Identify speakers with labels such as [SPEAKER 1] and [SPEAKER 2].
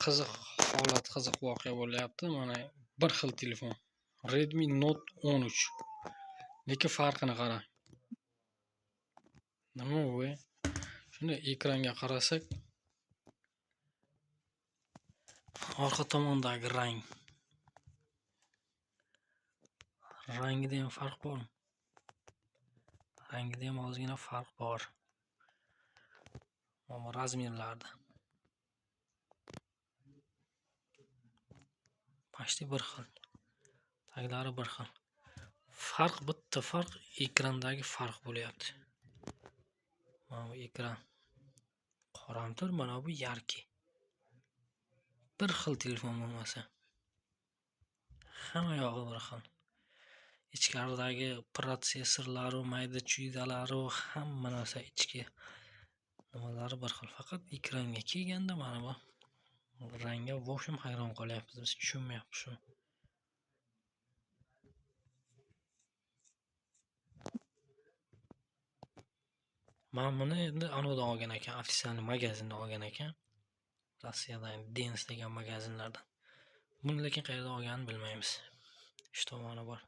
[SPEAKER 1] qiziq holat, qiziq voqea bo'lyapti. Mana bir xil telefon. Redmi Note 13. Lekin farqini qarang. Nima bu? Shunda ekranga qarasak, orqa tomondagi rangida ham farq bor. Rangida ham ozgina farq bor. Mana razmerlarda. Pashti bir xil. Taglari bir xil. Bitta farq ekrandagi farq bo'lyapti. Mana bu ekran qoramtir, mana bu yarki. Bir xil telefon bo'lmasa. Hamma yog'i bir xil. Ichkaridagi protsessorlari, mayda-chuydalari, hamma narsa ichki nimalari bir xil. Faqat ekranga kelganda mana bu rangga voshim hayron qolyapmiz. Biz tushunmayapmiz shuni. Men buni endi anodan olgan ekan, ofitsial magazindan olgan ekan. Rossiyadagi Dens degan magazinlardan. Buni lekin qayerdan olganini bilmaymiz. 3 tomoni bor.